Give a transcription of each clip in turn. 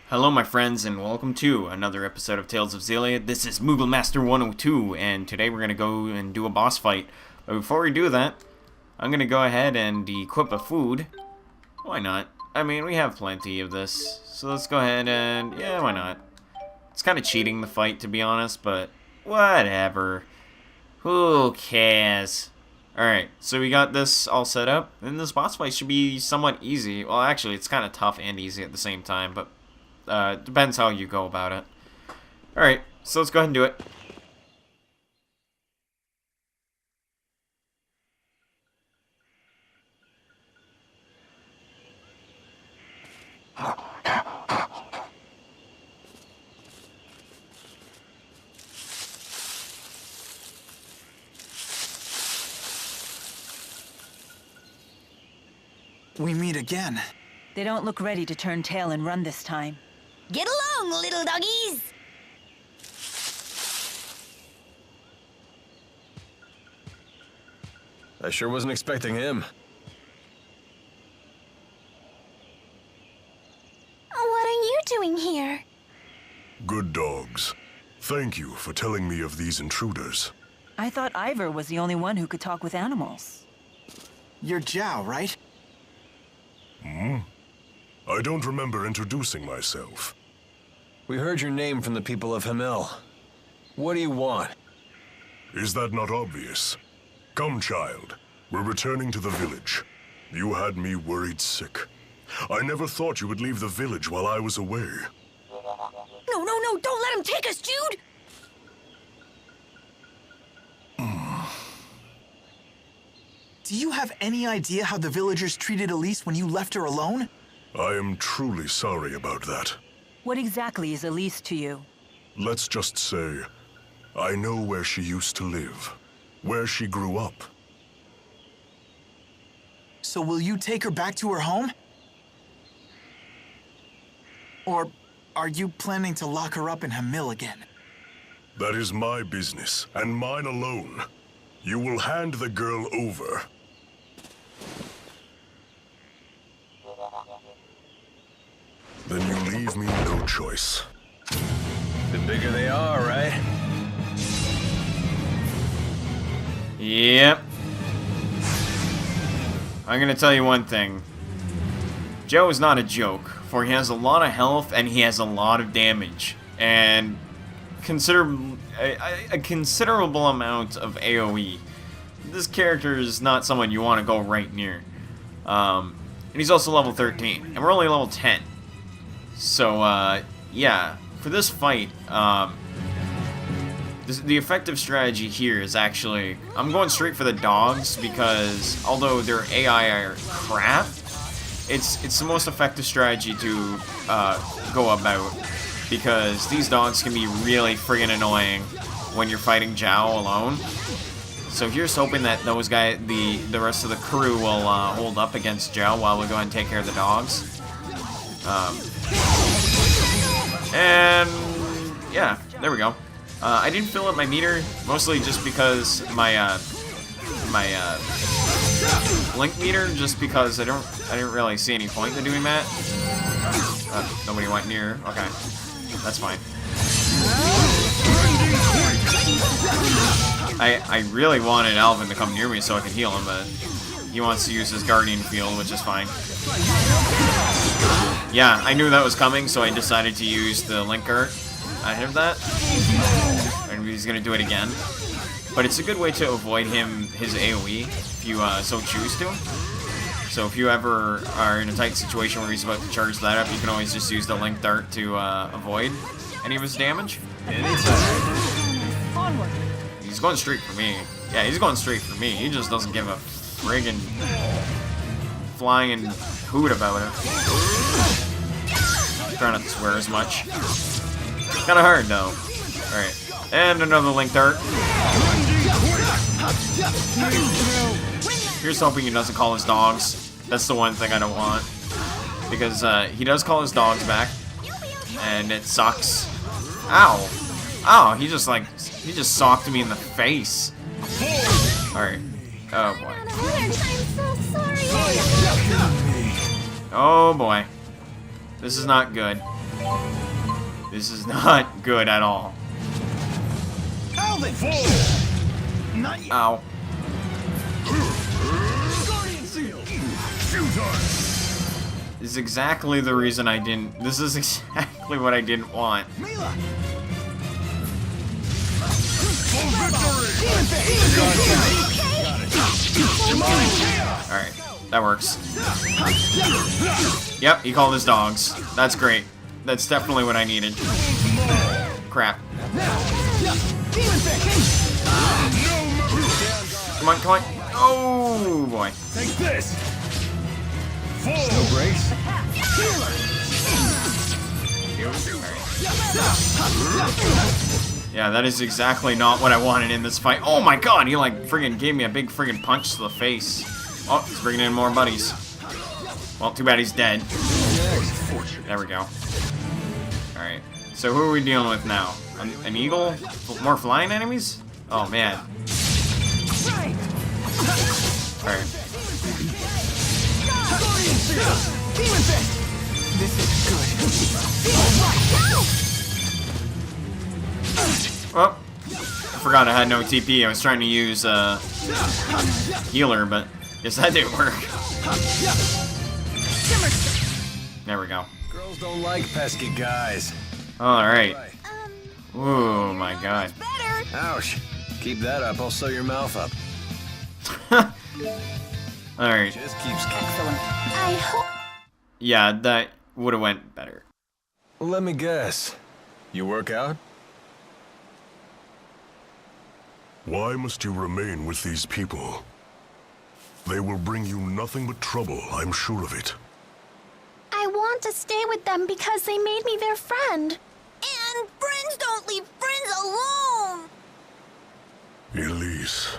Hello my friends and welcome to another episode of Tales of Xillia. This is Moogle Master 102 and today we're going to go and do a boss fight. But before we do that, I'm going to go ahead and equip a food. Why not? I mean, we have plenty of this. So let's go ahead and, yeah, why not? It's kind of cheating the fight to be honest, but whatever. Who cares? Alright, so we got this all set up, and this boss fight should be somewhat easy. Well, actually, it's kind of tough and easy at the same time, but depends how you go about it. Alright, so let's go ahead and do it. We meet again. They don't look ready to turn tail and run this time. Get along, little doggies! I sure wasn't expecting him. What are you doing here? Good dogs. Thank you for telling me of these intruders. I thought Ivor was the only one who could talk with animals. You're Zhao, right? I don't remember introducing myself. We heard your name from the people of Hamil. What do you want? Is that not obvious? Come, child. We're returning to the village. You had me worried sick. I never thought you would leave the village while I was away. No, don't let him take us, Jude! Do you have any idea how the villagers treated Elise when you left her alone? I am truly sorry about that. What exactly is Elise to you? Let's just say, I know where she used to live, where she grew up. So will you take her back to her home? Or are you planning to lock her up in Hamil again? That is my business, and mine alone. You will hand the girl over. Then you leave me no choice. The bigger they are, right? Yep. I'm gonna tell you one thing. Joe is not a joke, for he has a lot of health and he has a lot of damage. And a considerable amount of AoE. This character is not someone you want to go right near. And he's also level 13, and we're only level 10. So, yeah, for this fight, the effective strategy here is actually, I'm going straight for the dogs because although their AI are crap, it's the most effective strategy to go about because these dogs can be really friggin' annoying when you're fighting Zhao alone. So here's hoping that those guys, the rest of the crew will hold up against Zhao while we go ahead and take care of the dogs. And yeah, there we go. I didn't fill up my meter mostly just because my link meter, just because I didn't really see any point in doing that. Nobody went near. Okay, that's fine. I really wanted Alvin to come near me so I could heal him, but he wants to use his guardian field, which is fine. Yeah, I knew that was coming, so I decided to use the link art ahead of that. And he's gonna do it again. But it's a good way to avoid his AoE if you so choose to. So if you ever are in a tight situation where he's about to charge that up, you can always just use the link dart to avoid any of his damage. Onward. He's going straight for me. Yeah, he's going straight for me. He just doesn't give a friggin' flying hoot about it. Try not to swear as much. Kinda hard though. Alright. And another link dart. Here's hoping he doesn't call his dogs. That's the one thing I don't want. Because he does call his dogs back. And it sucks. Ow. Ow, he just socked me in the face. Alright. Oh boy. I'm so sorry! Oh boy. This is not good. This is not good at all. Alvin! Not yet. Ow. Guardian Seal! This is exactly the reason I didn't. This is exactly what I didn't want. Milla! Alright, that works. Yep, he called his dogs. That's great. That's definitely what I needed. Crap. Come on, come on. Oh boy. Take this! No breaks? Yeah, that is exactly not what I wanted in this fight. Oh my god, he like friggin' gave me a big friggin' punch to the face. Oh, he's bringing in more buddies. Well, too bad he's dead. There we go. Alright, so who are we dealing with now? An eagle? More flying enemies? Oh man. Alright. This is good. Oh, I forgot I had no TP. I was trying to use healer, but guess that didn't work. There we go. Girls don't like pesky guys. Alright. Oh my god. Ouch. Keep that up, I'll sew your mouth up. Alright. Just keeps... Excellent. I hope. Yeah, that would have went better. Let me guess. You work out? Why must you remain with these people? They will bring you nothing but trouble, I'm sure of it. I want to stay with them because they made me their friend. And friends don't leave friends alone. Elise.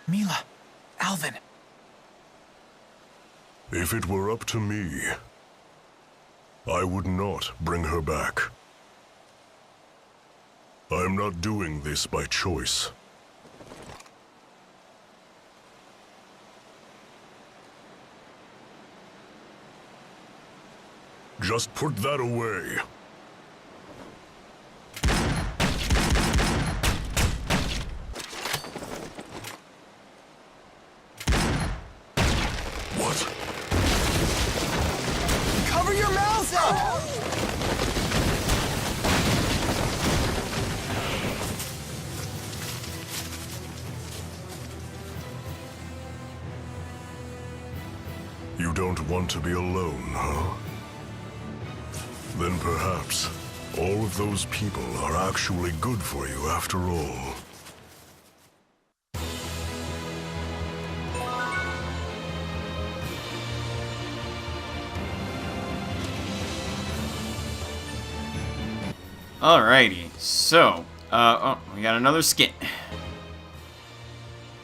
Milla. Alvin. If it were up to me, I would not bring her back. I'm not doing this by choice. Just put that away. What? Cover your mouth up! You don't want to be alone, huh? Then perhaps all of those people are actually good for you after all. Alrighty, so, oh, we got another skit.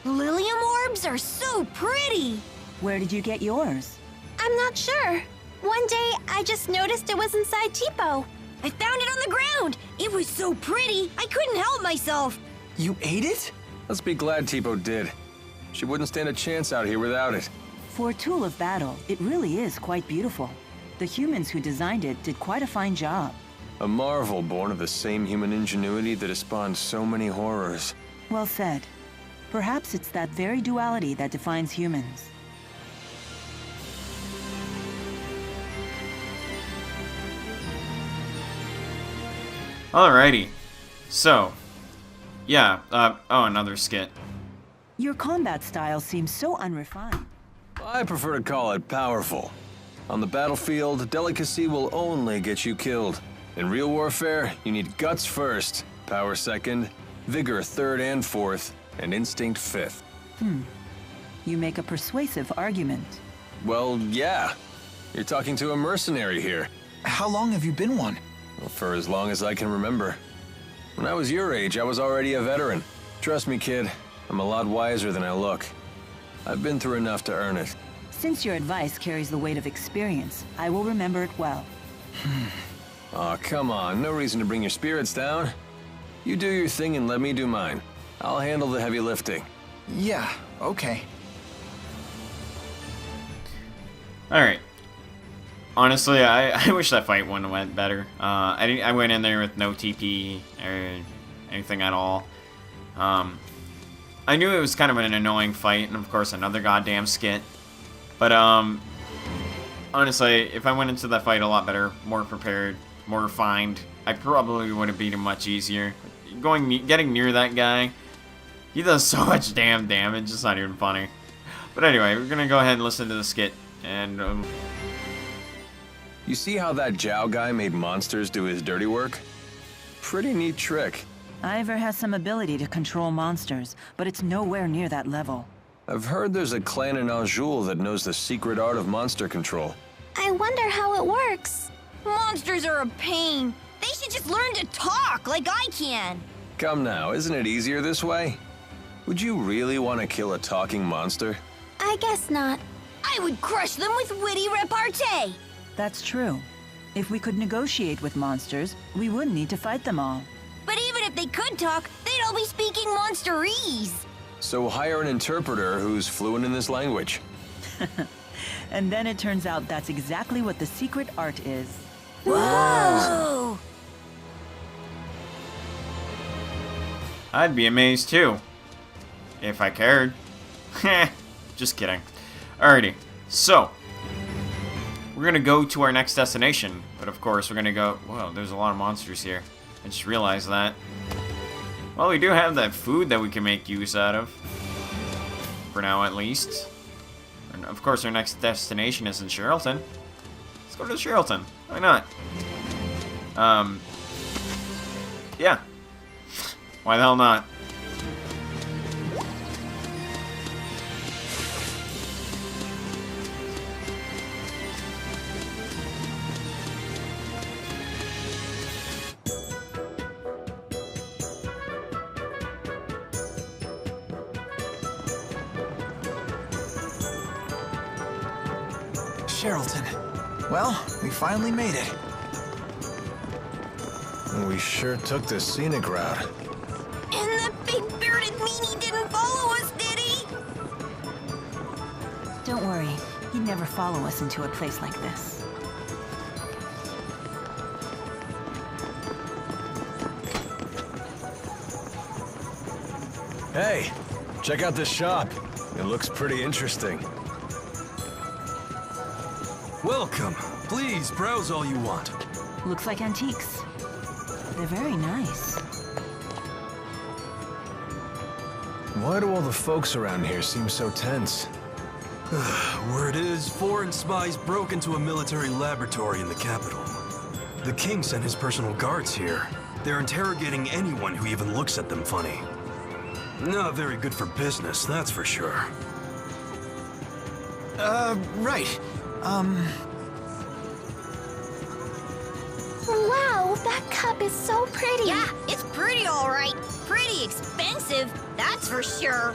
Lilium orbs are so pretty. Where did you get yours? I'm not sure. One day, I just noticed it was inside Tipo. I found it on the ground. It was so pretty, I couldn't help myself. You ate it? Let's be glad Tipo did. She wouldn't stand a chance out here without it. For a tool of battle, it really is quite beautiful. The humans who designed it did quite a fine job. A marvel born of the same human ingenuity that has spawned so many horrors. Well said. Perhaps it's that very duality that defines humans. Alrighty, so, yeah, oh, another skit. Your combat style seems so unrefined. I prefer to call it powerful. On the battlefield, delicacy will only get you killed. In real warfare, you need guts first, power second, vigor third and fourth, and instinct fifth. You make a persuasive argument. Well, yeah. You're talking to a mercenary here. How long have you been one? Well, for as long as I can remember. When I was your age, I was already a veteran. Trust me, kid, I'm a lot wiser than I look. I've been through enough to earn it. Since your advice carries the weight of experience, I will remember it well. Aw, come on, no reason to bring your spirits down. You do your thing and let me do mine. I'll handle the heavy lifting. Yeah, okay. Alright. Honestly, I wish that fight one went better. I went in there with no TP or anything at all. I knew it was kind of an annoying fight, and of course another goddamn skit. But honestly, if I went into that fight a lot better, more prepared, more refined, I probably would have beat him much easier. Getting near that guy, he does so much damn damage, it's not even funny. But anyway, we're gonna go ahead and listen to the skit, and You see how that Zhao guy made monsters do his dirty work? Pretty neat trick. Ivor has some ability to control monsters, but it's nowhere near that level. I've heard there's a clan in Anjou that knows the secret art of monster control. I wonder how it works. Monsters are a pain. They should just learn to talk like I can. Come now, isn't it easier this way? Would you really want to kill a talking monster? I guess not. I would crush them with witty repartee. That's true. If we could negotiate with monsters, we wouldn't need to fight them all. But even if they could talk, they'd all be speaking monsterese. So hire an interpreter who's fluent in this language. And then it turns out that's exactly what the secret art is. Whoa! I'd be amazed too. If I cared. Just kidding. Alrighty, so we're gonna go to our next destination, but of course we're gonna go. Whoa, there's a lot of monsters here. I just realized that. Well, we do have that food that we can make use out of. For now, at least. And of course, our next destination is in Sharilton. Let's go to Sharilton. Why not? Yeah. Why the hell not? Sharilton. Well, we finally made it. We sure took the scenic route. And that big bearded meanie didn't follow us, did he? Don't worry, he'd never follow us into a place like this. Hey, check out this shop. It looks pretty interesting. Welcome. Please browse all you want. Looks like antiques. They're very nice. Why do all the folks around here seem so tense? Word is, foreign spies broke into a military laboratory in the capital. The king sent his personal guards here. They're interrogating anyone who even looks at them funny. Not very good for business, that's for sure. Right. Wow, that cup is so pretty. Yeah, it's pretty all right. Pretty expensive, that's for sure.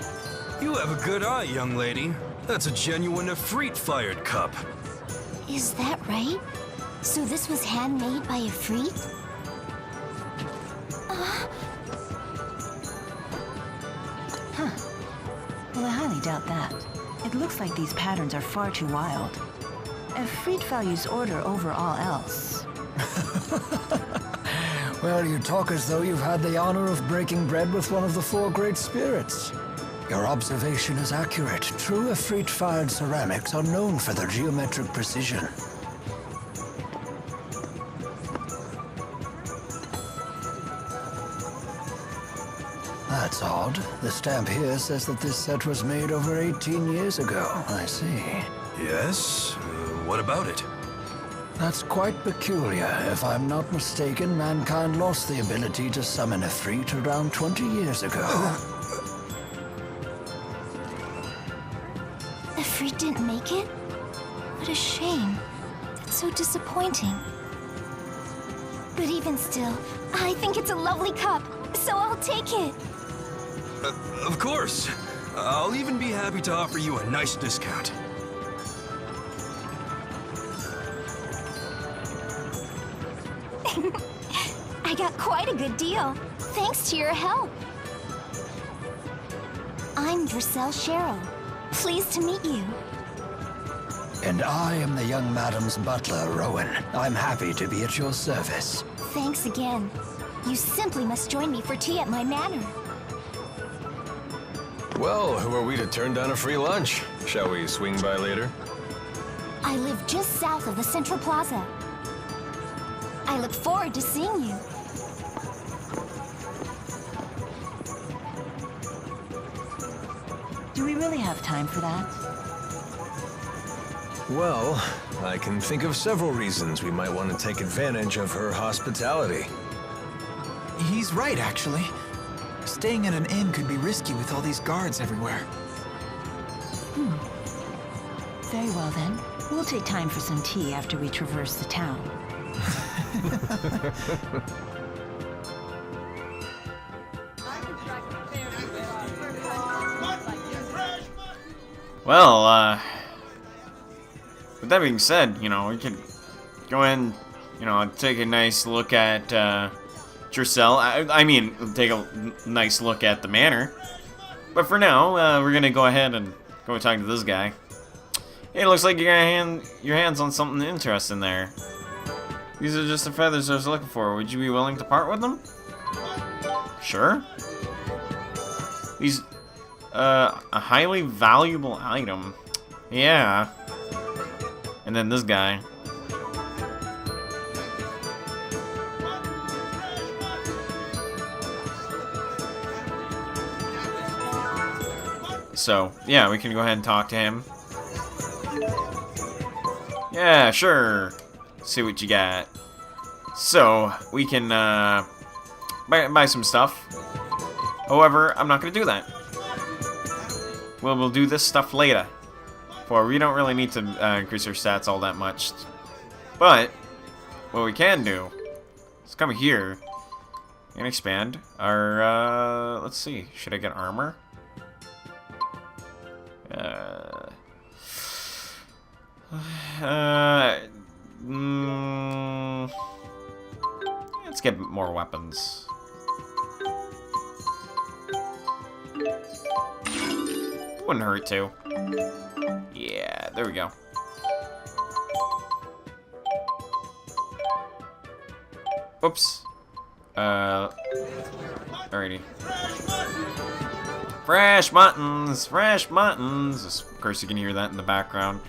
You have a good eye, young lady. That's a genuine Efreet-fired cup. Is that right? So this was handmade by Efreet? Well, I highly doubt that. It looks like these patterns are far too wild. Efreet values order over all else. Well, you talk as though you've had the honor of breaking bread with one of the four great spirits. Your observation is accurate. True Efreet-fired ceramics are known for their geometric precision. That's odd. The stamp here says that this set was made over 18 years ago. I see. Yes? What about it? That's quite peculiar. If I'm not mistaken, mankind lost the ability to summon Efreet around 20 years ago. Efreet didn't make it? What a shame. That's so disappointing. But even still, I think it's a lovely cup, so I'll take it. Of course. I'll even be happy to offer you a nice discount. I got quite a good deal, thanks to your help. I'm Drissel Cheryl. Pleased to meet you. And I am the young madam's butler, Rowan. I'm happy to be at your service. Thanks again. You simply must join me for tea at my manor. Well, who are we to turn down a free lunch? Shall we swing by later? I live just south of the Central Plaza. I look forward to seeing you. Do we really have time for that? Well, I can think of several reasons we might want to take advantage of her hospitality. He's right, actually. Staying in an inn could be risky with all these guards everywhere. Very well then. We'll take time for some tea after we traverse the town. Well, with that being said, you know, we could go in, you know, take a nice look at, Drissel. I mean, take a nice look at the manor. But for now, we're gonna go ahead and go talk to this guy. Hey, it looks like you got your hands on something interesting there. These are just the feathers I was looking for. Would you be willing to part with them? Sure. These, a highly valuable item. Yeah. And then this guy. So, yeah, we can go ahead and talk to him. Yeah, sure. See what you got. So, we can, buy some stuff. However, I'm not going to do that. We'll do this stuff later. For we don't really need to increase our stats all that much. But, what we can do is come here and expand our, let's see. Should I get armor? Let's get more weapons. Wouldn't hurt to. Yeah, there we go. Oops. Alrighty. Fresh muttons! Fresh muttons! Of course you can hear that in the background.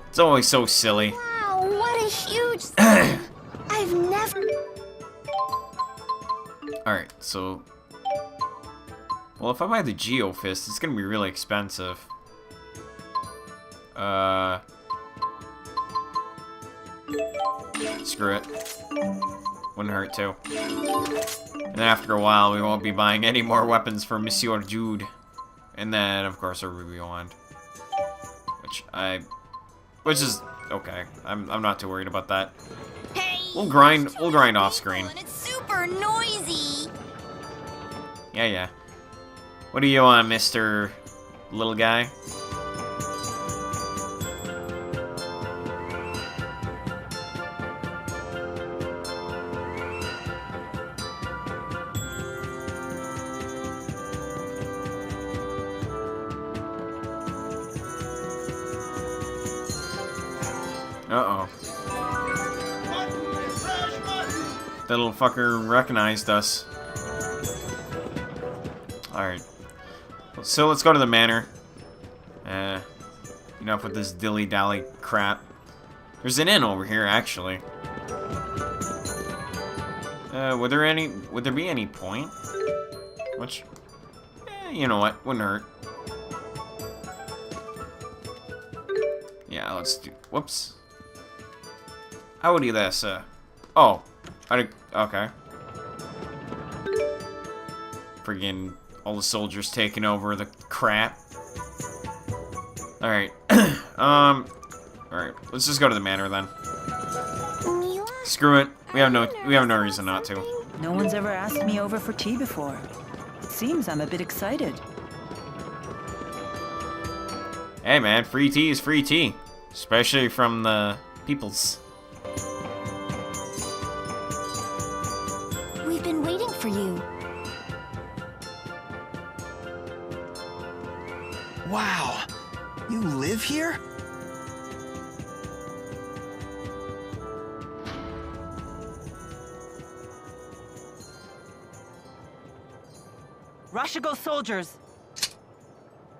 It's always so silly. Wow, what a huge... I've never... Alright, so... Well, if I buy the Geo Fist, it's gonna be really expensive. Screw it. Wouldn't hurt to. And after a while, we won't be buying any more weapons for Monsieur Jude. And then, of course, a Ruby Wand. Which is okay. I'm not too worried about that. Hey, We'll grind off screen. and it's super noisy. Yeah. What do you want, Mr. Little Guy? Uh-oh. That little fucker recognized us. Alright. So let's go to the manor. Enough with this dilly-dally crap. There's an inn over here, actually. Would there be any point? Which, you know what, wouldn't hurt. Yeah, let's do, whoops. How would do this, oh, okay. Friggin' all the soldiers taking over the crap. Alright, alright, let's just go to the manor then. Milla? Screw it, we have no reason not to. No one's ever asked me over for tea before. It seems I'm a bit excited. Hey man, free tea is free tea. Especially from the peoples. We've been waiting for you. Wow. You live here? Rashigo soldiers!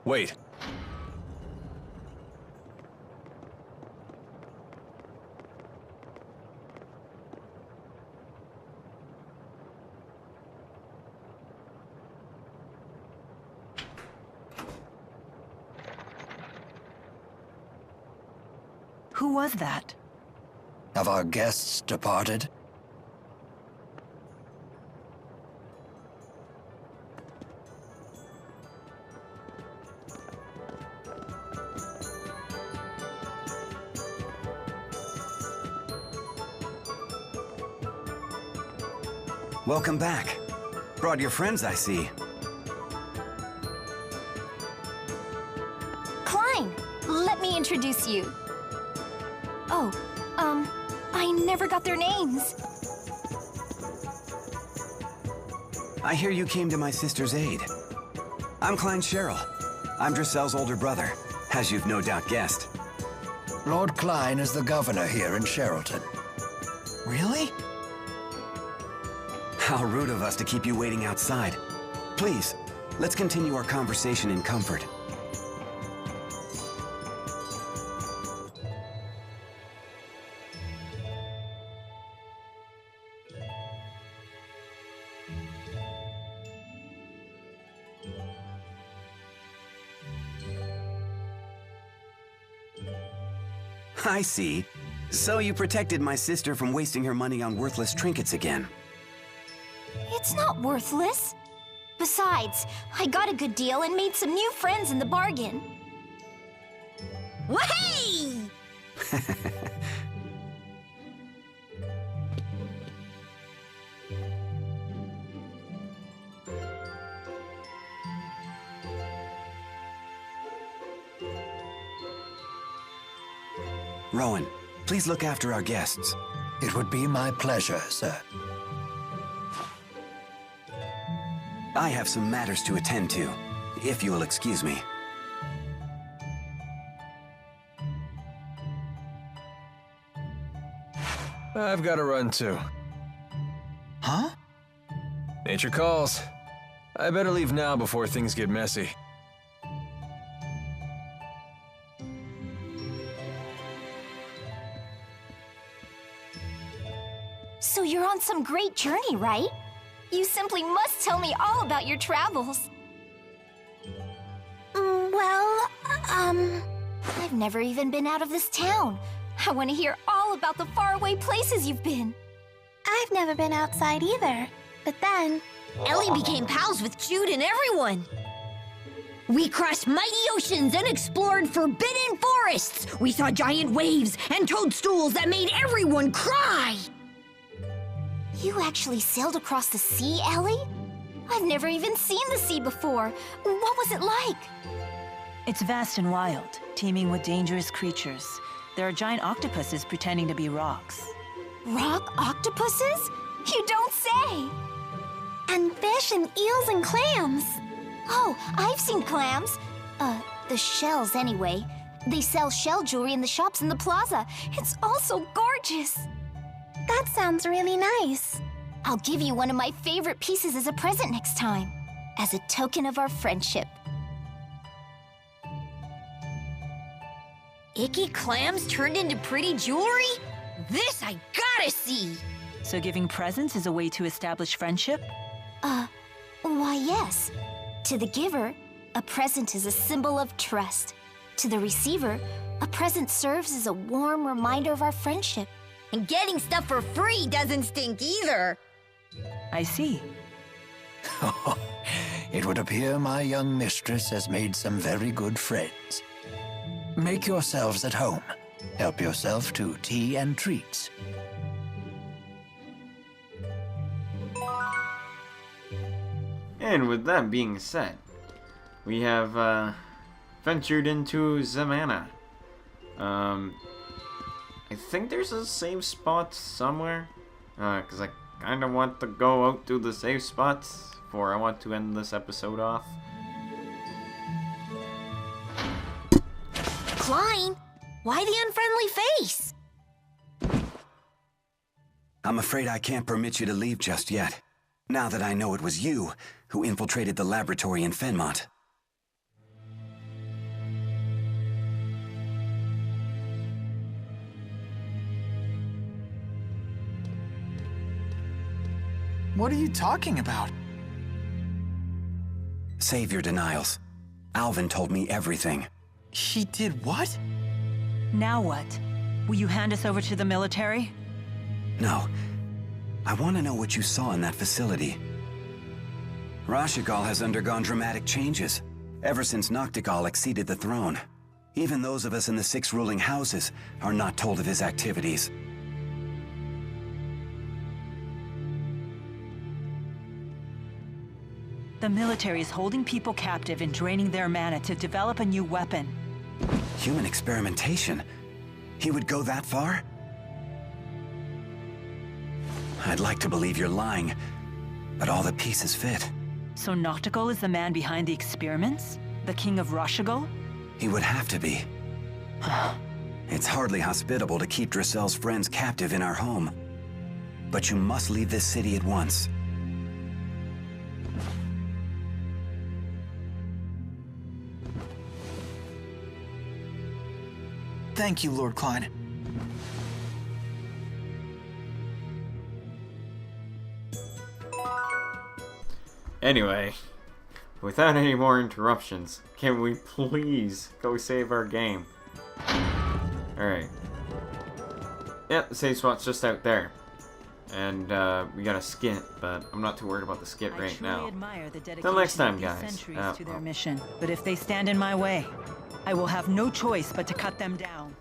Wait. Who was that? Have our guests departed? Welcome back. Brought your friends, I see. Klein, let me introduce you. Oh, I never got their names. I hear you came to my sister's aid. I'm Klein Cheryl. I'm Drissel's older brother, as you've no doubt guessed. Lord Klein is the governor here in Sharilton. Really? How rude of us to keep you waiting outside. Please, let's continue our conversation in comfort. I see. So you protected my sister from wasting her money on worthless trinkets again. It's not worthless. Besides, I got a good deal and made some new friends in the bargain. Wahey! Rowan, please look after our guests. It would be my pleasure, sir. I have some matters to attend to, if you will excuse me. I've got to run too. Huh? Nature calls. I better leave now before things get messy. So you're on some great journey, right? You simply must tell me all about your travels. I've never even been out of this town. I want to hear all about the faraway places you've been. I've never been outside either. But then, Ellie became pals with Jude and everyone. We crossed mighty oceans and explored forbidden forests. We saw giant waves and toadstools that made everyone cry. You actually sailed across the sea, Ellie? I've never even seen the sea before. What was it like? It's vast and wild, teeming with dangerous creatures. There are giant octopuses pretending to be rocks. Rock octopuses? You don't say! and fish and eels and clams. Oh, I've seen clams. The shells anyway. They sell shell jewelry in the shops in the plaza. It's all so gorgeous. That sounds really nice. I'll give you one of my favorite pieces as a present next time, as a token of our friendship. Icky clams turned into pretty jewelry? This I gotta see! So giving presents is a way to establish friendship? Why yes. To the giver, a present is a symbol of trust. To the receiver, a present serves as a warm reminder of our friendship. And getting stuff for free doesn't stink either. I see. It would appear my young mistress has made some very good friends. Make yourselves at home. Help yourself to tea and treats. And with that being said, we have ventured into Zamana. I think there's a safe spot somewhere, because I kind of want to go out to the safe spots before I want to end this episode off. Klein, why the unfriendly face? I'm afraid I can't permit you to leave just yet, now that I know it was you who infiltrated the laboratory in Fenmont. What are you talking about? Save your denials. Alvin told me everything. He did what? Now what? Will you hand us over to the military? No. I want to know what you saw in that facility. Rashigal has undergone dramatic changes, ever since Noctigal acceded the throne. Even those of us in the 6 ruling houses are not told of his activities. The military is holding people captive and draining their mana to develop a new weapon. Human experimentation? He would go that far? I'd like to believe you're lying, but all the pieces fit. So Noctigal is the man behind the experiments? The king of Rashigal? He would have to be. It's hardly hospitable to keep Drissel's friends captive in our home. But you must leave this city at once. Thank you, Lord Klein. Anyway, without any more interruptions, can we please go save our game? Alright. Yep, the save spot's just out there. And we got a skit, but I'm not too worried about the skit right now. Till next time, guys. To their mission, but if they stand in my way, I will have no choice but to cut them down.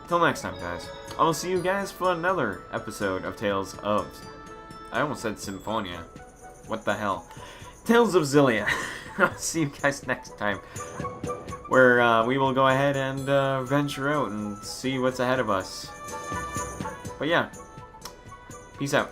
Till next time, guys. I will see you guys for another episode of Tales of... I almost said Symphonia. What the hell? Tales of Xillia. I'll see you guys next time. Where we will go ahead and venture out and see what's ahead of us. But yeah. Peace out.